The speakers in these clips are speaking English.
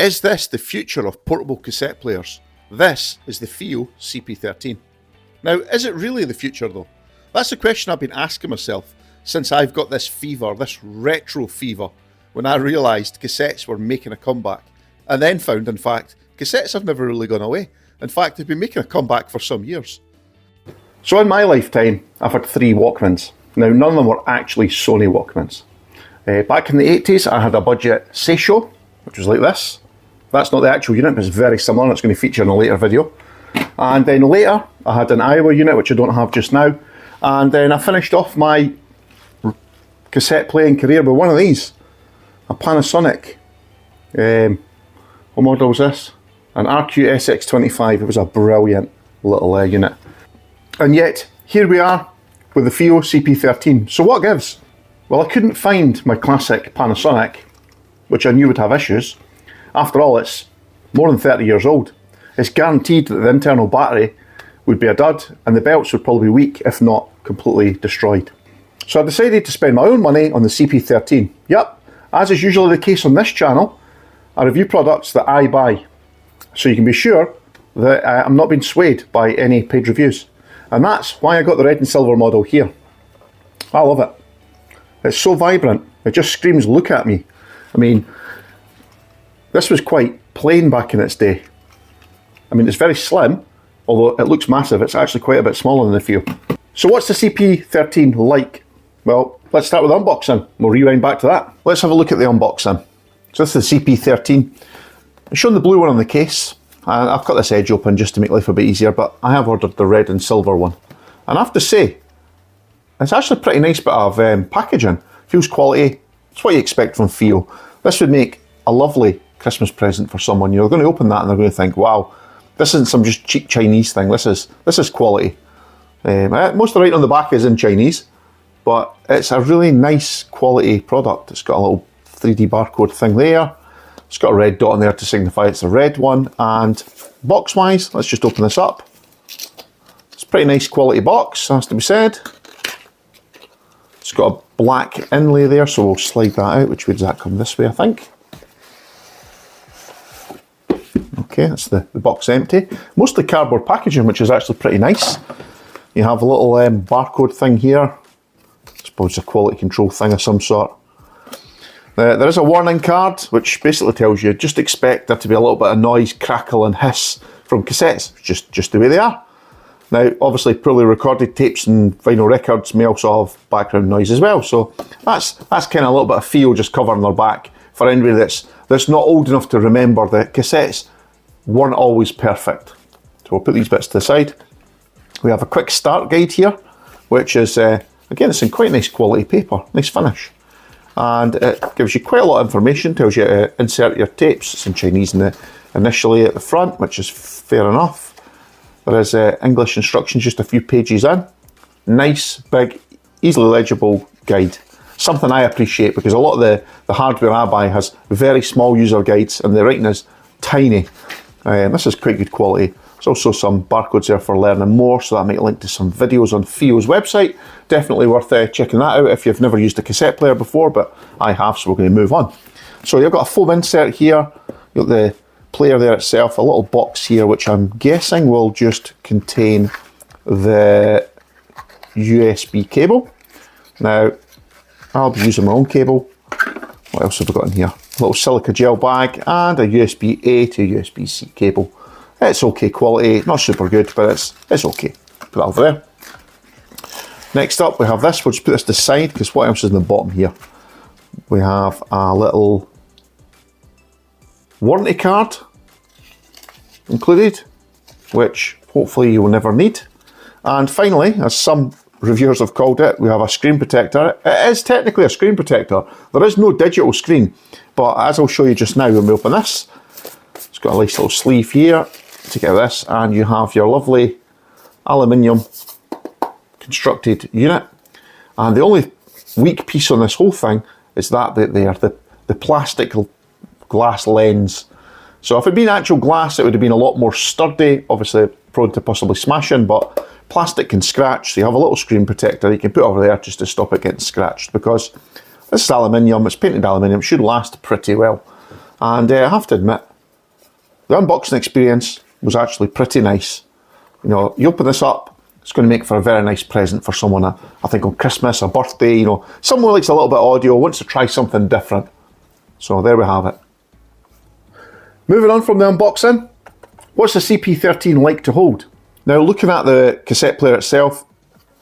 Is this the future of portable cassette players? This is the FIIO CP13. Now, is it really the future though? That's the question I've been asking myself since I've got this fever, this retro fever, when I realised cassettes were making a comeback, and then found, in fact, cassettes have never really gone away. In fact, they've been making a comeback for some years. So in my lifetime, I've had 3 Walkmans. Now, none of them were actually Sony Walkmans. Back in the 80s, I had a budget Seisho, which was like this. That's not the actual unit, but it's very similar, and it's going to feature in a later video. And then later, I had an FIIO unit, which I don't have just now. And then I finished off my cassette playing career with one of these. A Panasonic. What model was this? An RQ-SX25. It was a brilliant little unit. And yet, here we are with the FIIO CP13. So what gives? Well, I couldn't find my classic Panasonic, which I knew would have issues. After all, it's more than 30 years old. It's guaranteed that the internal battery would be a dud and the belts would probably be weak, if not completely destroyed. So I decided to spend my own money on the CP13. Yep, as is usually the case on this channel, I review products that I buy. So you can be sure that I'm not being swayed by any paid reviews. And that's why I got the red and silver model here. I love it. It's so vibrant, it just screams, look at me. I mean, this was quite plain back in its day. I mean, it's very slim, although it looks massive. It's actually quite a bit smaller than the FIIO. So what's the CP13 like? Well, let's start with unboxing. We'll rewind back to that. Let's have a look at the unboxing. So this is the CP13. I've shown the blue one on the case. And I've got this edge open just to make life a bit easier, but I have ordered the red and silver one. And I have to say, it's actually a pretty nice bit of packaging. Feels quality. It's what you expect from FIIO. This would make a lovely Christmas present for someone. You're going to open that and they're going to think, wow, this isn't some just cheap Chinese thing. This is quality. Most of the writing on the back is in Chinese, but it's a really nice quality product. It's got a little 3D barcode thing there. It's got a red dot on there to signify it's the red one. And box-wise, let's just open this up. It's a pretty nice quality box, has to be said. It's got a black inlay there, so we'll slide that out. Which way does that come? This way, I think. Okay, that's the box empty. Mostly cardboard packaging, which is actually pretty nice. You have a little barcode thing here. I suppose it's a quality control thing of some sort. There is a warning card, which basically tells you just expect there to be a little bit of noise, crackle and hiss from cassettes, just the way they are. Now, obviously, poorly recorded tapes and vinyl records may also have background noise as well, so that's kind of a little bit of FIIO just covering their back for anybody that's not old enough to remember that cassettes weren't always perfect. So we'll put these bits to the side. We have a quick start guide here, which is, again, it's in quite nice quality paper, nice finish. And it gives you quite a lot of information, tells you to insert your tapes. It's in Chinese initially at the front, which is fair enough. There is English instructions just a few pages in. Nice, big, easily legible guide. Something I appreciate because a lot of the hardware I buy has very small user guides and the writing is tiny. This is quite good quality. There's also some barcodes there for learning more, so that might link to some videos on FIIO's website. Definitely worth checking that out if you've never used a cassette player before, but I have, so we're going to move on. So you've got a foam insert here, you've got the player there itself, a little box here, which I'm guessing will just contain the USB cable. Now, I'll be using my own cable. What else have I got in here? A little silica gel bag and a USB-A to USB-C cable. It's okay quality, not super good, but it's okay. Put that over there. Next up, we have this. We'll just put this to the side because what else is in the bottom here? We have a little warranty card included, which hopefully you will never need. And finally, as some reviewers have called it, we have a screen protector. It is technically a screen protector. There is no digital screen, but as I'll show you just now when we open this, it's got a nice little sleeve here to get this, and you have your lovely aluminium constructed unit. And the only weak piece on this whole thing is that there, the plastic glass lens. So if it had been actual glass, it would have been a lot more sturdy, obviously prone to possibly smashing, but plastic can scratch, so you have a little screen protector you can put over there just to stop it getting scratched, because this is aluminium, it's painted aluminium, it should last pretty well. And I have to admit, the unboxing experience was actually pretty nice. You know, you open this up, it's going to make for a very nice present for someone, I think on Christmas, a birthday, you know, someone who likes a little bit of audio, wants to try something different. So there we have it. Moving on from the unboxing, what's the CP13 like to hold? Now, looking at the cassette player itself,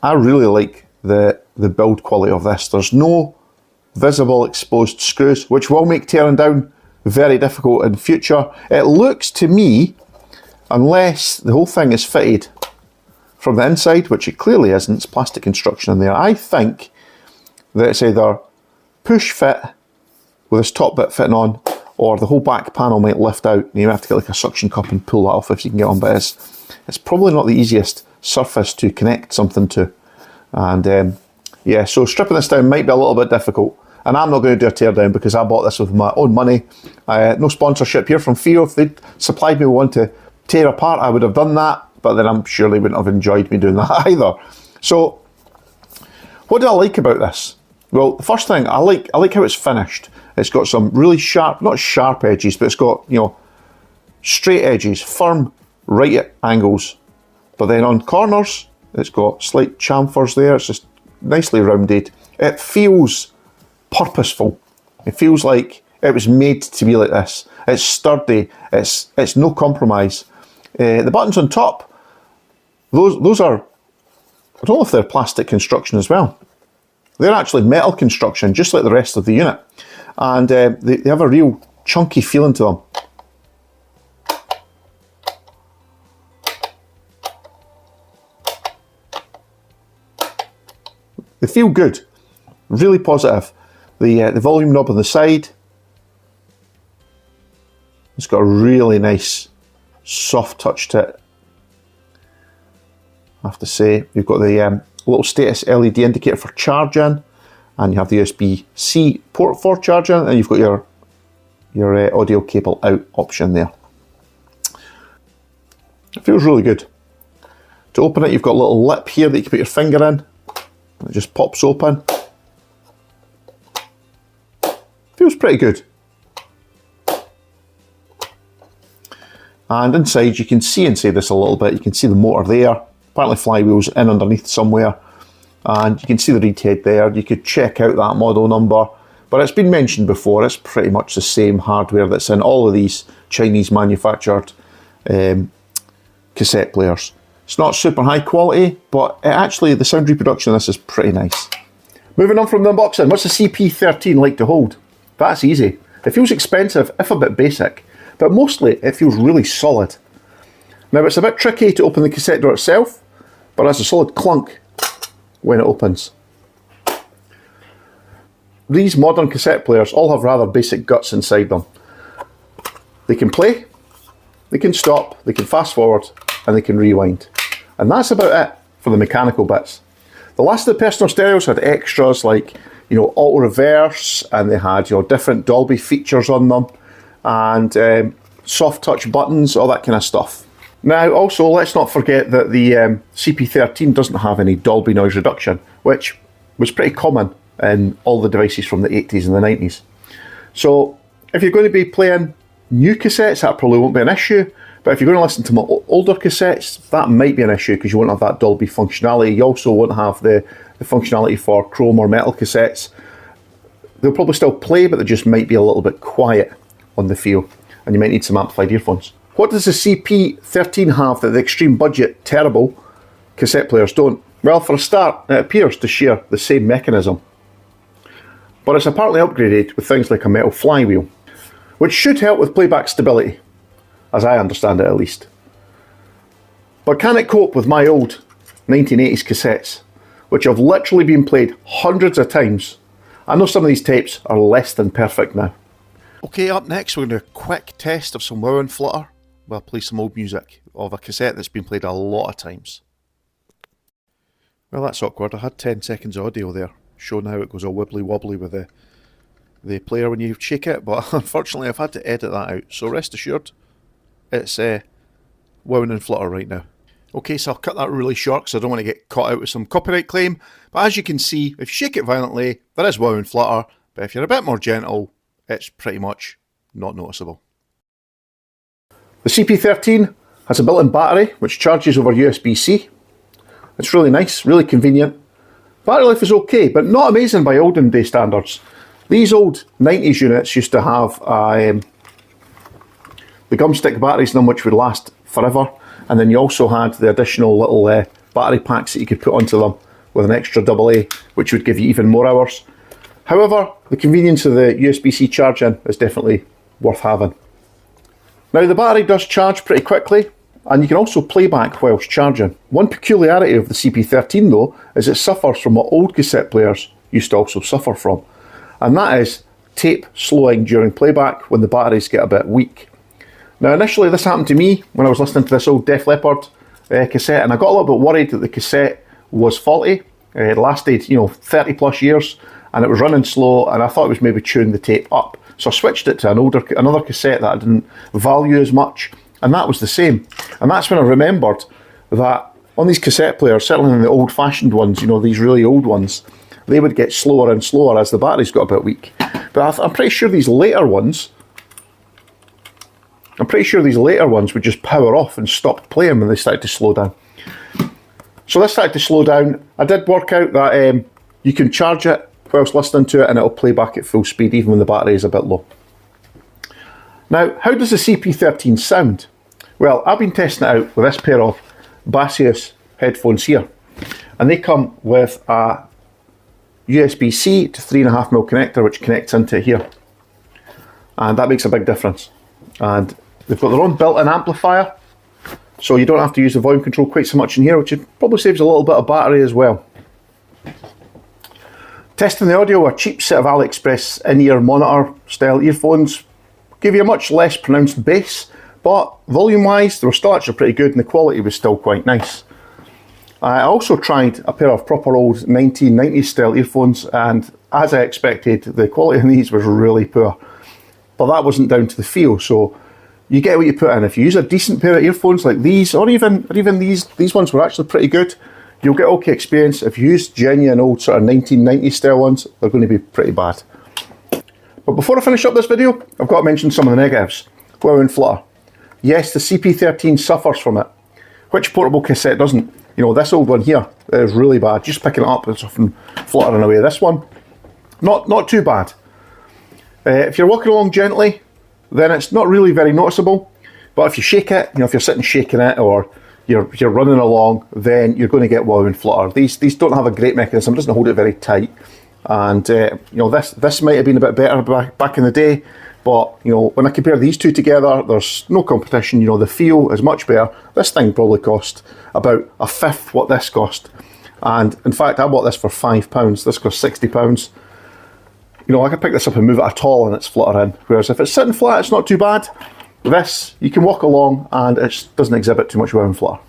I really like the build quality of this. There's no visible exposed screws, which will make tearing down very difficult in future. It looks to me, unless the whole thing is fitted from the inside, which it clearly isn't, it's plastic construction in there, I think that it's either push fit with this top bit fitting on, or the whole back panel might lift out and you have to get like a suction cup and pull that off if you can get one, but it's probably not the easiest surface to connect something to. And yeah, so stripping this down might be a little bit difficult, and I'm not going to do a tear down because I bought this with my own money. No sponsorship here from FIIO. If they'd supplied me with one to tear apart, I would have done that, but then I'm sure they wouldn't have enjoyed me doing that either. So what do I like about this? Well, the first thing, I like how it's finished. It's got some really sharp, not sharp edges, but it's got, you know, straight edges, firm right angles. But then on corners, it's got slight chamfers there. It's just nicely rounded. It feels purposeful. It feels like it was made to be like this. It's sturdy. It's no compromise. The buttons on top, those are, I don't know if they're plastic construction as well. They're actually metal construction, just like the rest of the unit. And they have a real chunky feeling to them. They feel good, really positive. The volume knob on the side, it's got a really nice soft touch to it, I have to say. You've got the little status LED indicator for charging, and you have the USB-C port for charging, and you've got your audio cable out option there. It feels really good. To open it, you've got a little lip here that you can put your finger in. It just pops open. Feels pretty good. And inside, you can see inside this a little bit. You can see the motor there. Apparently flywheel's in underneath somewhere. And you can see the read head there. You could check out that model number. But it's been mentioned before, it's pretty much the same hardware that's in all of these Chinese manufactured cassette players. It's not super high quality, but actually the sound reproduction of this is pretty nice. Moving on from the unboxing, what's the CP13 like to hold? That's easy. It feels expensive, if a bit basic, but mostly it feels really solid. Now it's a bit tricky to open the cassette door itself, but it's a solid clunk when it opens. These modern cassette players all have rather basic guts inside them. They can play, they can stop, they can fast forward, and they can rewind. And that's about it for the mechanical bits. The last of the personal stereos had extras like, you know, auto reverse, and they had, you know, different Dolby features on them, and soft touch buttons, all that kind of stuff. Now, also, let's not forget that the CP13 doesn't have any Dolby noise reduction, which was pretty common in all the devices from the 80s and the 90s. So, if you're going to be playing new cassettes, that probably won't be an issue. But if you're going to listen to my older cassettes, that might be an issue because you won't have that Dolby functionality. You also won't have the functionality for chrome or metal cassettes. They'll probably still play, but they just might be a little bit quiet on the FIIO, and you might need some amplified earphones. What does the CP13 have that the extreme budget, terrible cassette players don't? Well, for a start, it appears to share the same mechanism. But it's apparently upgraded with things like a metal flywheel, which should help with playback stability, as I understand it at least. But can it cope with my old 1980s cassettes, which have literally been played hundreds of times? I know some of these tapes are less than perfect now. Okay, up next we're going to do a quick test of some wow and flutter. We'll play some old music of a cassette that's been played a lot of times. Well, that's awkward. I had 10 seconds of audio there, showing how it goes all wibbly wobbly with the player when you shake it, but unfortunately I've had to edit that out, so rest assured it's wowing and flutter right now. Okay, so I'll cut that really short because I don't want to get caught out with some copyright claim, but as you can see, if you shake it violently, there is wow and flutter, but if you're a bit more gentle, it's pretty much not noticeable. The CP13 has a built-in battery which charges over USB-C. It's really nice, really convenient. Battery life is okay, but not amazing by olden day standards. These old 90s units used to have the gumstick batteries in them which would last forever, and then you also had the additional little battery packs that you could put onto them with an extra AA, which would give you even more hours. However, the convenience of the USB-C charging is definitely worth having. Now the battery does charge pretty quickly, and you can also play back whilst charging. One peculiarity of the CP13 though is it suffers from what old cassette players used to also suffer from, and that is tape slowing during playback when the batteries get a bit weak. Now initially this happened to me when I was listening to this old Def Leppard cassette, and I got a little bit worried that the cassette was faulty. It lasted 30 plus years and it was running slow, and I thought it was maybe chewing the tape up. So I switched it to another cassette that I didn't value as much, and that was the same. And that's when I remembered that on these cassette players, certainly in the old-fashioned ones, these really old ones, they would get slower and slower as the batteries got a bit weak. But I'm pretty sure these later ones would just power off and stop playing when they started to slow down. So this started to slow down. I did work out that you can charge it whilst listening to it and it'll play back at full speed even when the battery is a bit low. Now, how does the CP13 sound? Well, I've been testing it out with this pair of Bassius headphones here, and they come with a USB-C to 3.5mm connector which connects into here, and that makes a big difference. And they've got their own built-in amplifier, so you don't have to use the volume control quite so much in here, which probably saves a little bit of battery as well. Testing the audio, a cheap set of Aliexpress in-ear monitor style earphones gave you a much less pronounced bass, but volume-wise they were still actually pretty good and the quality was still quite nice. I also tried a pair of proper old 1990s style earphones, and as I expected, the quality on these was really poor. But that wasn't down to the FIIO, so you get what you put in. If you use a decent pair of earphones like these, or even these ones were actually pretty good, you'll get okay experience. If you use genuine old sort of 1990s style ones, they're going to be pretty bad. But before I finish up this video, I've got to mention some of the negatives. Wow and flutter. Yes, the CP13 suffers from it. Which portable cassette doesn't? This old one here is really bad. Just picking it up, it's often fluttering away. This one, not too bad. If you're walking along gently, then it's not really very noticeable. But if you shake it, if you're sitting shaking it, or you're running along, then you're going to get wow and flutter. These don't have a great mechanism. It doesn't hold it very tight. And this might have been a bit better back in the day, but when I compare these two together, there's no competition. The FIIO is much better. This thing probably cost about a fifth what this cost, and in fact I bought this for £5. This cost £60. I could pick this up and move it at all and it's fluttering, whereas if it's sitting flat it's not too bad. This, you can walk along and it doesn't exhibit too much wow and flutter.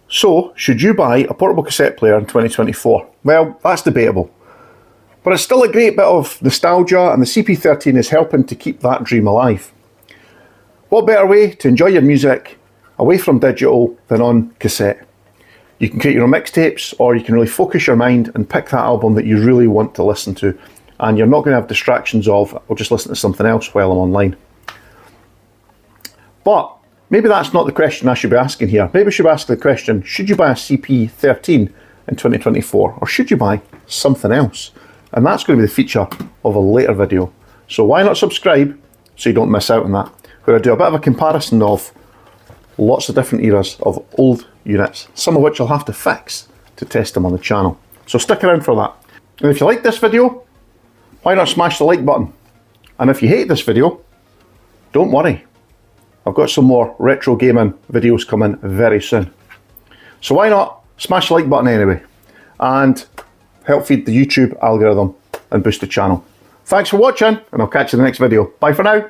So, should you buy a portable cassette player in 2024? Well, that's debatable. But it's still a great bit of nostalgia, and the CP13 is helping to keep that dream alive. What better way to enjoy your music away from digital than on cassette? You can create your own mixtapes, or you can really focus your mind and pick that album that you really want to listen to, and you're not going to have distractions of, I'll just listen to something else while I'm online. But maybe that's not the question I should be asking here. Maybe I should ask the question, should you buy a CP13 in 2024, or should you buy something else? And that's going to be the feature of a later video. So why not subscribe so you don't miss out on that, where I do a bit of a comparison of lots of different eras of old units, some of which I'll have to fix to test them on the channel. So stick around for that. And if you like this video, why not smash the like button? And if you hate this video, don't worry. I've got some more retro gaming videos coming very soon. So why not smash the like button anyway, and help feed the YouTube algorithm and boost the channel. Thanks for watching, and I'll catch you in the next video. Bye for now.